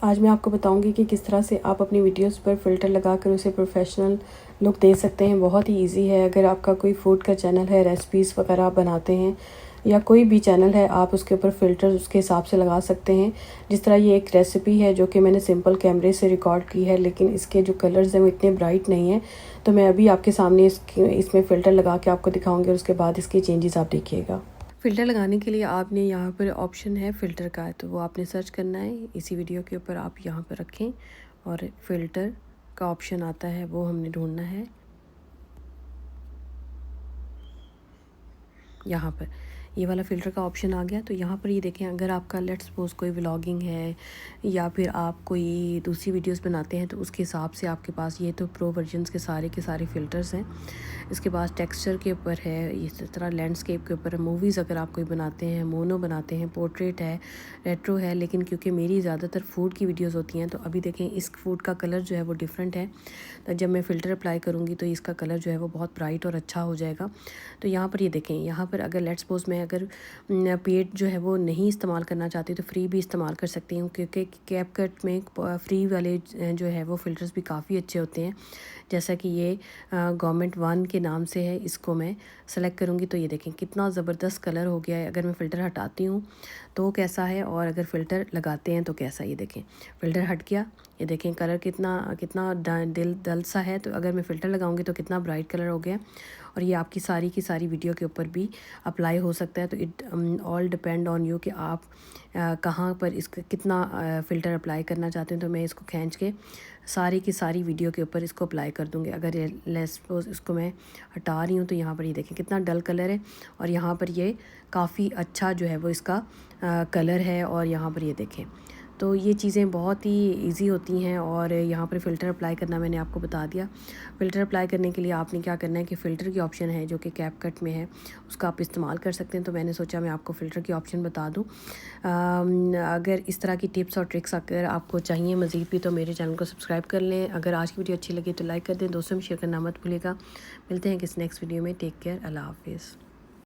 आज मैं आपको बताऊंगी कि किस तरह से आप अपनी वीडियोस पर फ़िल्टर लगाकर उसे प्रोफेशनल लुक दे सकते हैं। बहुत ही इजी है। अगर आपका कोई फूड का चैनल है, रेसिपीज़ वगैरह आप बनाते हैं या कोई भी चैनल है, आप उसके ऊपर फ़िल्टर उसके हिसाब से लगा सकते हैं। जिस तरह ये एक रेसिपी है जो कि मैंने सिंपल कैमरे से रिकॉर्ड की है, लेकिन इसके जो कलर्स हैं वो इतने ब्राइट नहीं हैं। तो मैं अभी आपके सामने इसमें फ़िल्टर लगा के आपको दिखाऊँगी और उसके बाद इसके चेंजेस आप देखिएगा। फ़िल्टर लगाने के लिए आपने यहाँ पर ऑप्शन है फ़िल्टर का, तो वो आपने सर्च करना है। इसी वीडियो के ऊपर आप यहाँ पर रखें और फ़िल्टर का ऑप्शन आता है, वो हमने ढूंढना है यहाँ पर। ये वाला फ़िल्टर का ऑप्शन आ गया। तो यहाँ पर ये देखें, अगर आपका लेट्स सपोज़ कोई व्लॉगिंग है या फिर आप कोई दूसरी वीडियोस बनाते हैं तो उसके हिसाब से आपके पास ये तो प्रो वर्जन्स के सारे फ़िल्टर्स हैं। इसके पास टेक्सचर के ऊपर है, इस तरह लैंडस्केप के ऊपर, मूवीज़ अगर आप कोई बनाते हैं, मोनो बनाते हैं, पोर्ट्रेट है, रेट्रो है। लेकिन क्योंकि मेरी ज़्यादातर फूड की वीडियोस होती हैं तो अभी देखें इस फूड का कलर जो है वो डिफरेंट है। तो जब मैं फ़िल्टर अप्लाई करूँगी तो इसका कलर जो है वो बहुत ब्राइट और अच्छा हो जाएगा। तो यहाँ पर ये देखें, यहाँ पर अगर लेट्स सपोज़ मैं अगर पेड जो है वो नहीं इस्तेमाल करना चाहती तो फ्री भी इस्तेमाल कर सकती हूँ, क्योंकि कैपकट में फ्री वाले जो है वो फ़िल्टर्स भी काफ़ी अच्छे होते हैं। जैसा कि ये गवर्नमेंट वन के नाम से है, इसको मैं सेलेक्ट करूँगी तो ये देखें कितना ज़बरदस्त कलर हो गया है। अगर मैं फ़िल्टर हटाती हूँ तो कैसा है और अगर फ़िल्टर लगाते हैं तो कैसा, ये देखें फ़िल्टर हट गया, ये देखें कलर कितना कितना डल सा है। तो अगर मैं फ़िल्टर लगाऊंगी तो कितना ब्राइट कलर हो गया। और ये आपकी सारी की सारी वीडियो के ऊपर भी अप्लाई हो सकता है। तो it all depend on you कि आप कहाँ पर इसका कितना फ़िल्टर अप्लाई करना चाहते हैं। तो मैं इसको खींच के सारी की सारी वीडियो के ऊपर इसको अप्लाई कर दूँगी। अगर लेट्स सपोज़ इसको मैं हटा रही हूँ तो यहाँ पर ये देखें कितना डल कलर है और यहाँ पर ये काफ़ी अच्छा जो है वो इसका कलर है। और यहाँ पर ये देखें, तो ये चीज़ें बहुत ही इजी होती हैं। और यहाँ पर फ़िल्टर अप्लाई करना मैंने आपको बता दिया। फ़िल्टर अप्लाई करने के लिए आपने क्या करना है कि फ़िल्टर की ऑप्शन है जो कि कैपकट में है, उसका आप इस्तेमाल कर सकते हैं। तो मैंने सोचा मैं आपको फ़िल्टर की ऑप्शन बता दूँ। अगर इस तरह की टिप्स और ट्रिक्स अगर आपको चाहिए मज़ीद भी तो मेरे चैनल को सब्सक्राइब कर लें। अगर आज की वीडियो अच्छी लगी तो लाइक कर दें, दोस्तों में शेयर करना मत भूलिएगा। मिलते हैं किसी नेक्स्ट वीडियो में। टेक केयर, अल्लाह हाफिज़।